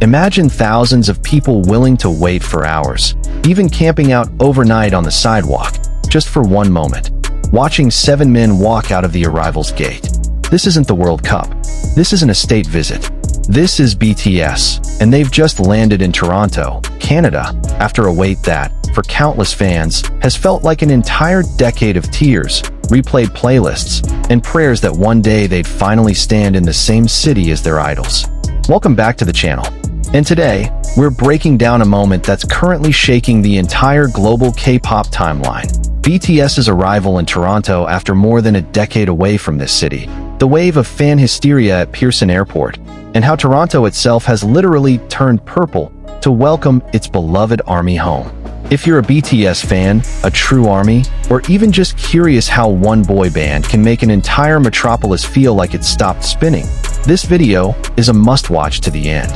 Imagine thousands of people willing to wait for hours, even camping out overnight on the sidewalk, just for one moment, watching 7 men walk out of the arrivals gate. This isn't the World Cup. This isn't a state visit. This is BTS, and they've just landed in Toronto, Canada, after a wait that, for countless fans, has felt like an entire decade of tears, replayed playlists, and prayers that one day they'd finally stand in the same city as their idols. Welcome back to the channel. And today, we're breaking down a moment that's currently shaking the entire global K-pop timeline. BTS's arrival in Toronto after more than a decade away from this city, the wave of fan hysteria at Pearson Airport, and how Toronto itself has literally turned purple to welcome its beloved ARMY home. If you're a BTS fan, a true ARMY, or even just curious how one boy band can make an entire metropolis feel like it stopped spinning, this video is a must-watch to the end.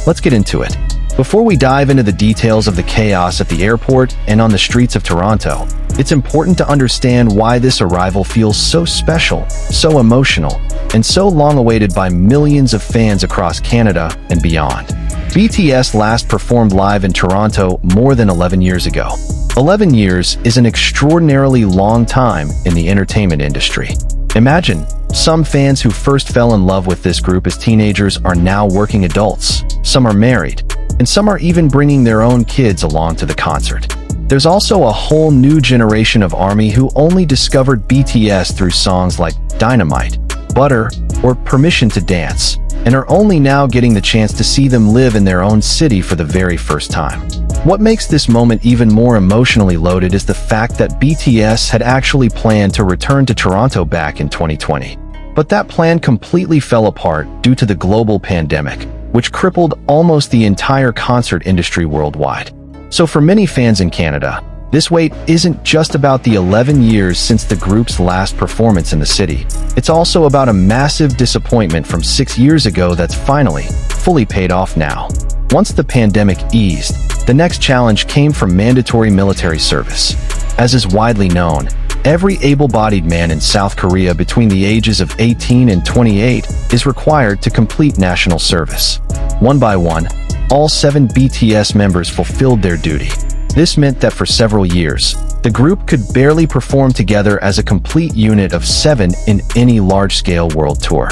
Let's get into it. Before we dive into the details of the chaos at the airport and on the streets of Toronto, it's important to understand why this arrival feels so special, so emotional, and so long-awaited by millions of fans across Canada and beyond. BTS last performed live in Toronto more than 11 years ago. 11 years is an extraordinarily long time in the entertainment industry. Imagine, some fans who first fell in love with this group as teenagers are now working adults, some are married, and some are even bringing their own kids along to the concert. There's also a whole new generation of ARMY who only discovered BTS through songs like Dynamite, Butter, or Permission to Dance, and are only now getting the chance to see them live in their own city for the very first time. What makes this moment even more emotionally loaded is the fact that BTS had actually planned to return to Toronto back in 2020. But that plan completely fell apart due to the global pandemic, which crippled almost the entire concert industry worldwide. So for many fans in Canada, this wait isn't just about the 11 years since the group's last performance in the city. It's also about a massive disappointment from 6 years ago that's finally, fully paid off now. Once the pandemic eased, the next challenge came from mandatory military service. As is widely known, every able-bodied man in South Korea between the ages of 18 and 28 is required to complete national service. One by one, all 7 BTS members fulfilled their duty. This meant that for several years, the group could barely perform together as a complete unit of 7 in any large-scale world tour.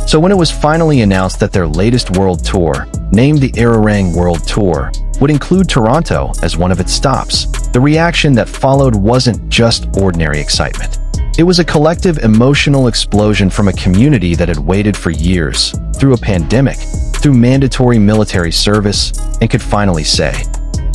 So when it was finally announced that their latest world tour, named the Arirang World Tour, would include Toronto as one of its stops, the reaction that followed wasn't just ordinary excitement. It was a collective emotional explosion from a community that had waited for years, through a pandemic, through mandatory military service, and could finally say,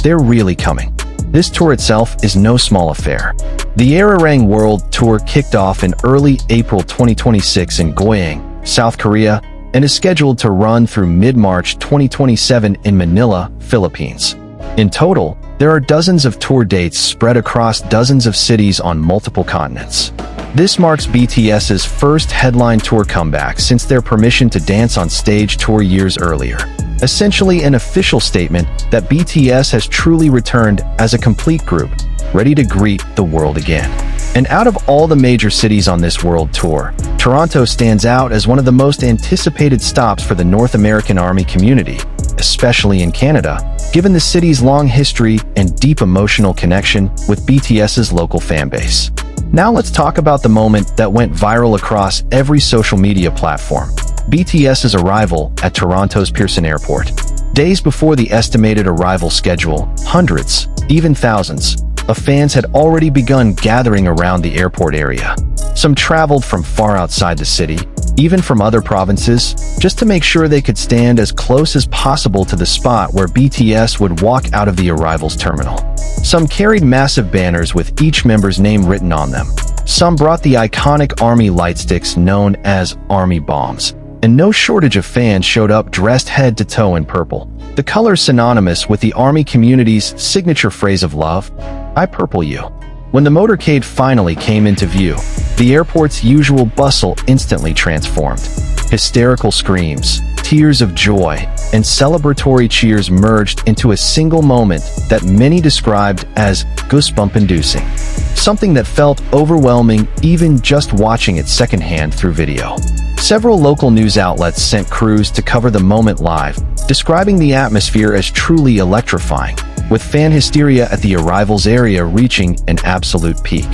they're really coming. This tour itself is no small affair. The Arirang World Tour kicked off in early April 2026 in Goyang, South Korea, and is scheduled to run through mid-March 2027 in Manila, Philippines. In total, there are dozens of tour dates spread across dozens of cities on multiple continents. This marks BTS's first headline tour comeback since their Permission to Dance on Stage tour years earlier. Essentially an official statement that BTS has truly returned as a complete group, ready to greet the world again. And out of all the major cities on this world tour, Toronto stands out as one of the most anticipated stops for the North American ARMY community, especially in Canada, given the city's long history and deep emotional connection with BTS's local fanbase. Now let's talk about the moment that went viral across every social media platform: BTS's arrival at Toronto's Pearson Airport. Days before the estimated arrival schedule, hundreds, even thousands, of fans had already begun gathering around the airport area. Some traveled from far outside the city, even from other provinces, just to make sure they could stand as close as possible to the spot where BTS would walk out of the arrivals terminal. Some carried massive banners with each member's name written on them. Some brought the iconic ARMY lightsticks known as ARMY bombs. And no shortage of fans showed up dressed head to toe in purple, the color synonymous with the ARMY community's signature phrase of love, "I purple you." When the motorcade finally came into view, the airport's usual bustle instantly transformed. Hysterical screams, tears of joy, and celebratory cheers merged into a single moment that many described as goosebump-inducing, something that felt overwhelming even just watching it secondhand through video. Several local news outlets sent crews to cover the moment live, describing the atmosphere as truly electrifying, with fan hysteria at the arrivals area reaching an absolute peak.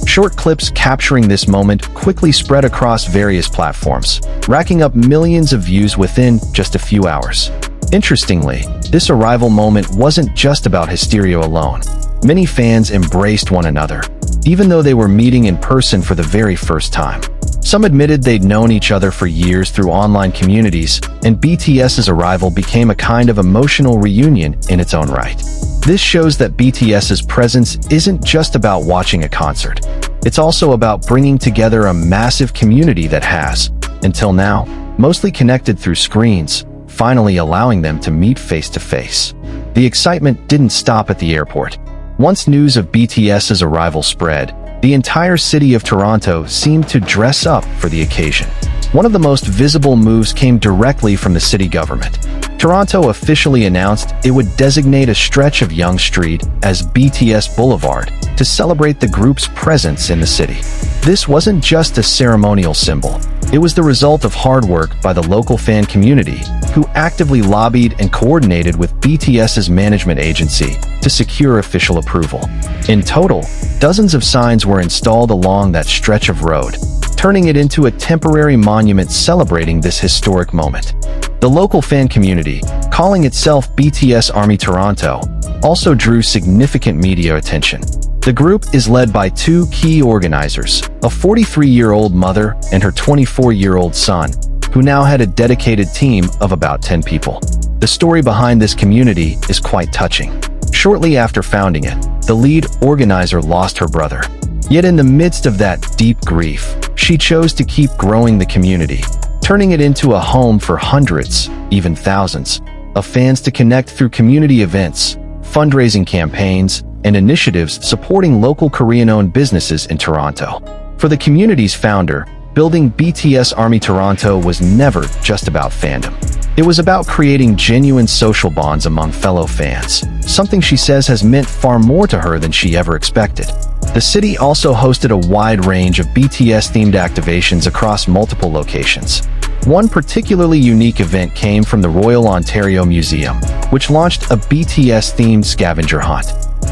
Short clips capturing this moment quickly spread across various platforms, racking up millions of views within just a few hours. Interestingly, this arrival moment wasn't just about hysteria alone. Many fans embraced one another, even though they were meeting in person for the very first time. Some admitted they'd known each other for years through online communities, and BTS's arrival became a kind of emotional reunion in its own right. This shows that BTS's presence isn't just about watching a concert. It's also about bringing together a massive community that has, until now, mostly connected through screens, finally allowing them to meet face to face. The excitement didn't stop at the airport. Once news of BTS's arrival spread, the entire city of Toronto seemed to dress up for the occasion. One of the most visible moves came directly from the city government. Toronto officially announced it would designate a stretch of Yonge Street as BTS Boulevard to celebrate the group's presence in the city. This wasn't just a ceremonial symbol. It was the result of hard work by the local fan community, who actively lobbied and coordinated with BTS's management agency to secure official approval. In total, dozens of signs were installed along that stretch of road, turning it into a temporary monument celebrating this historic moment. The local fan community, calling itself BTS Army Toronto, also drew significant media attention. The group is led by two key organizers, a 43-year-old mother and her 24-year-old son, who now had a dedicated team of about 10 people. The story behind this community is quite touching. Shortly after founding it, the lead organizer lost her brother. Yet in the midst of that deep grief, she chose to keep growing the community, turning it into a home for hundreds, even thousands, of fans to connect through community events, fundraising campaigns, and initiatives supporting local Korean-owned businesses in Toronto. For the community's founder, building BTS Army Toronto was never just about fandom. It was about creating genuine social bonds among fellow fans, something she says has meant far more to her than she ever expected. The city also hosted a wide range of BTS-themed activations across multiple locations. One particularly unique event came from the Royal Ontario Museum, which launched a BTS-themed scavenger hunt.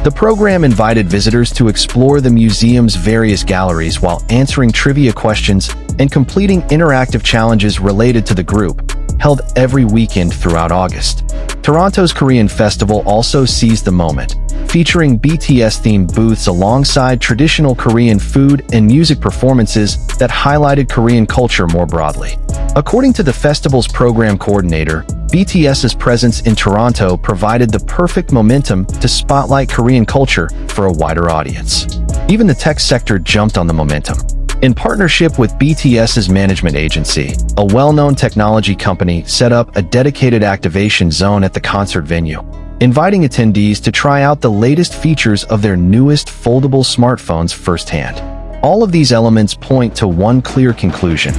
The program invited visitors to explore the museum's various galleries while answering trivia questions and completing interactive challenges related to the group, held every weekend throughout August. Toronto's Korean Festival also seized the moment, featuring BTS-themed booths alongside traditional Korean food and music performances that highlighted Korean culture more broadly. According to the festival's program coordinator, BTS's presence in Toronto provided the perfect momentum to spotlight Korean culture for a wider audience. Even the tech sector jumped on the momentum. In partnership with BTS's management agency, a well-known technology company set up a dedicated activation zone at the concert venue, inviting attendees to try out the latest features of their newest foldable smartphones firsthand. All of these elements point to one clear conclusion: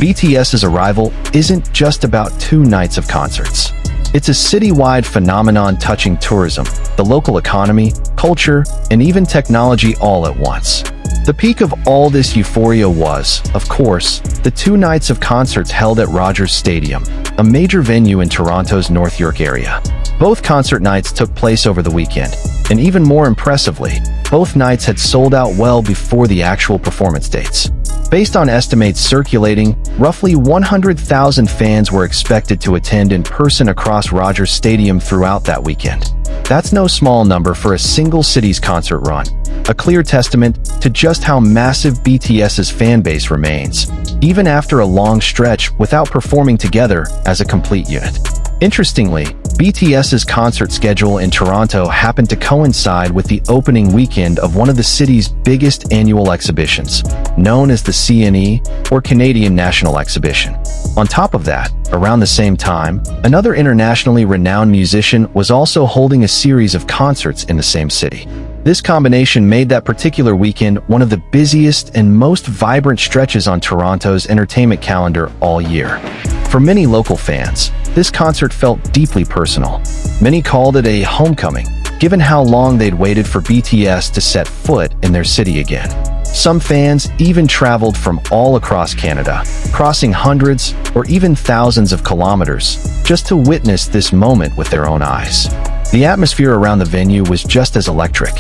BTS's arrival isn't just about 2 nights of concerts. It's a citywide phenomenon touching tourism, the local economy, culture, and even technology all at once. The peak of all this euphoria was, of course, the 2 nights of concerts held at Rogers Stadium, a major venue in Toronto's North York area. Both concert nights took place over the weekend, and even more impressively, both nights had sold out well before the actual performance dates. Based on estimates circulating, roughly 100,000 fans were expected to attend in person across Rogers Stadium throughout that weekend. That's no small number for a single city's concert run, a clear testament to just how massive BTS's fan base remains, even after a long stretch without performing together as a complete unit. Interestingly, BTS's concert schedule in Toronto happened to coincide with the opening weekend of one of the city's biggest annual exhibitions, known as the CNE, or Canadian National Exhibition. On top of that, around the same time, another internationally renowned musician was also holding a series of concerts in the same city. This combination made that particular weekend one of the busiest and most vibrant stretches on Toronto's entertainment calendar all year. For many local fans, this concert felt deeply personal. Many called it a homecoming, given how long they'd waited for BTS to set foot in their city again. Some fans even traveled from all across Canada, crossing hundreds or even thousands of kilometers just to witness this moment with their own eyes. The atmosphere around the venue was just as electric.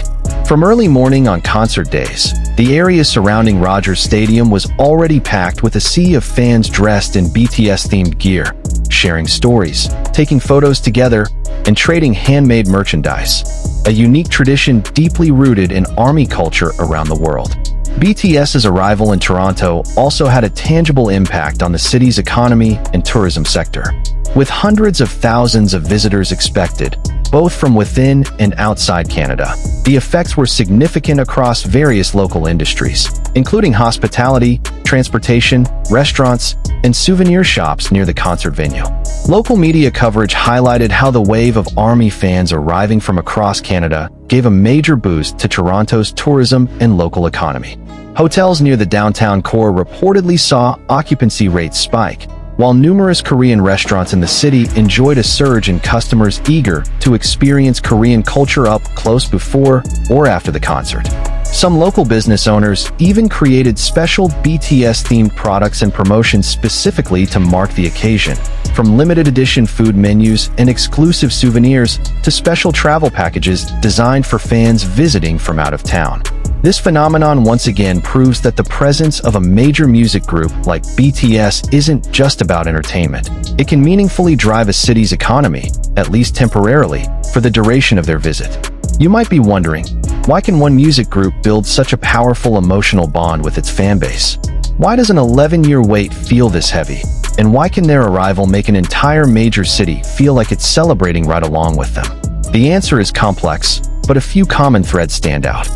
From early morning on concert days, the area surrounding Rogers Stadium was already packed with a sea of fans dressed in BTS-themed gear, sharing stories, taking photos together, and trading handmade merchandise, a unique tradition deeply rooted in ARMY culture around the world. BTS's arrival in Toronto also had a tangible impact on the city's economy and tourism sector. With hundreds of thousands of visitors expected, both from within and outside Canada, the effects were significant across various local industries, including hospitality, transportation, restaurants, and souvenir shops near the concert venue. Local media coverage highlighted how the wave of ARMY fans arriving from across Canada gave a major boost to Toronto's tourism and local economy. Hotels near the downtown core reportedly saw occupancy rates spike, while numerous Korean restaurants in the city enjoyed a surge in customers eager to experience Korean culture up close before or after the concert. Some local business owners even created special BTS-themed products and promotions specifically to mark the occasion, from limited edition food menus and exclusive souvenirs to special travel packages designed for fans visiting from out of town. This phenomenon once again proves that the presence of a major music group like BTS isn't just about entertainment. It can meaningfully drive a city's economy, at least temporarily, for the duration of their visit. You might be wondering, why can one music group build such a powerful emotional bond with its fanbase? Why does an 11-year wait feel this heavy? And why can their arrival make an entire major city feel like it's celebrating right along with them? The answer is complex, but a few common threads stand out.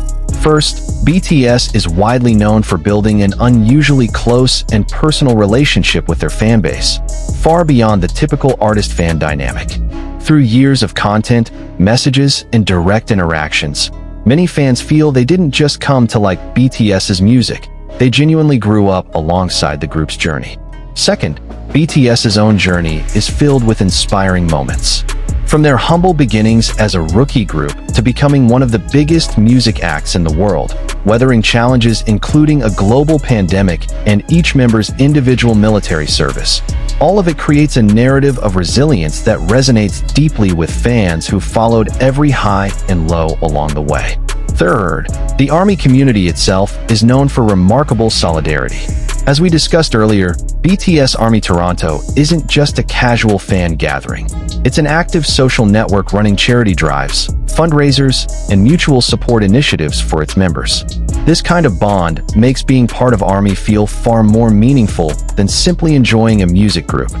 First, BTS is widely known for building an unusually close and personal relationship with their fanbase, far beyond the typical artist-fan dynamic. Through years of content, messages, and direct interactions, many fans feel they didn't just come to like BTS's music, they genuinely grew up alongside the group's journey. Second, BTS's own journey is filled with inspiring moments. From their humble beginnings as a rookie group to becoming one of the biggest music acts in the world, weathering challenges including a global pandemic and each member's individual military service, all of it creates a narrative of resilience that resonates deeply with fans who followed every high and low along the way. Third, the ARMY community itself is known for remarkable solidarity. As we discussed earlier, BTS ARMY Toronto isn't just a casual fan gathering. It's an active social network running charity drives, fundraisers, and mutual support initiatives for its members. This kind of bond makes being part of ARMY feel far more meaningful than simply enjoying a music group.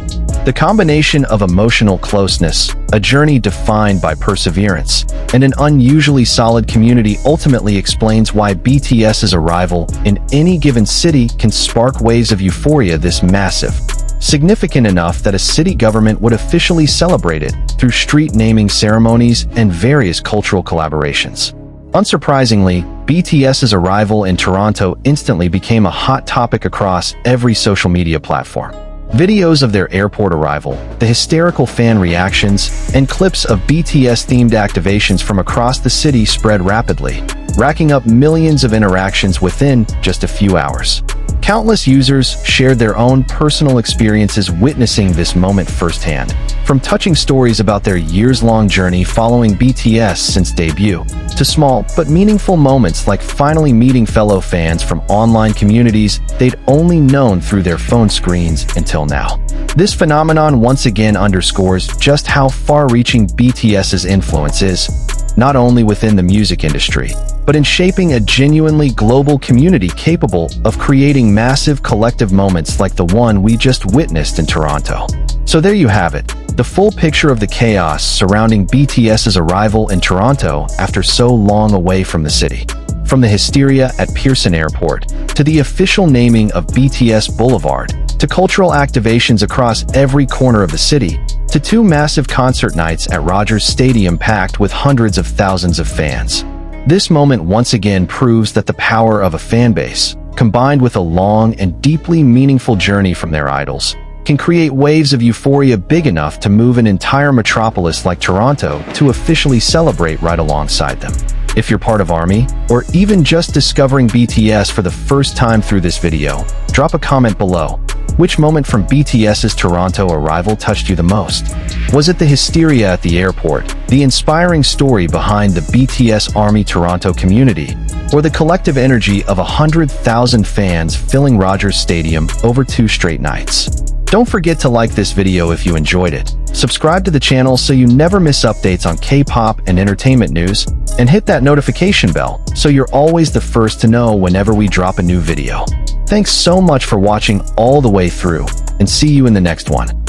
The combination of emotional closeness, a journey defined by perseverance, and an unusually solid community ultimately explains why BTS's arrival in any given city can spark waves of euphoria this massive, significant enough that a city government would officially celebrate it through street naming ceremonies and various cultural collaborations. Unsurprisingly, BTS's arrival in Toronto instantly became a hot topic across every social media platform. Videos of their airport arrival, the hysterical fan reactions, and clips of BTS-themed activations from across the city spread rapidly, racking up millions of interactions within just a few hours. Countless users shared their own personal experiences witnessing this moment firsthand, from touching stories about their years-long journey following BTS since debut, to small but meaningful moments like finally meeting fellow fans from online communities they'd only known through their phone screens until now. This phenomenon once again underscores just how far-reaching BTS's influence is, not only within the music industry, but in shaping a genuinely global community capable of creating massive collective moments like the one we just witnessed in Toronto. So there you have it, the full picture of the chaos surrounding BTS's arrival in Toronto after so long away from the city. From the hysteria at Pearson Airport, to the official naming of BTS Boulevard, to cultural activations across every corner of the city, to two massive concert nights at Rogers Stadium packed with hundreds of thousands of fans. This moment once again proves that the power of a fanbase, combined with a long and deeply meaningful journey from their idols, can create waves of euphoria big enough to move an entire metropolis like Toronto to officially celebrate right alongside them. If you're part of ARMY, or even just discovering BTS for the first time through this video, drop a comment below. Which moment from BTS's Toronto arrival touched you the most? Was it the hysteria at the airport, the inspiring story behind the BTS ARMY Toronto community, or the collective energy of 100,000 fans filling Rogers Stadium over 2 straight nights? Don't forget to like this video if you enjoyed it, subscribe to the channel so you never miss updates on K-pop and entertainment news, and hit that notification bell so you're always the first to know whenever we drop a new video. Thanks so much for watching all the way through, and see you in the next one.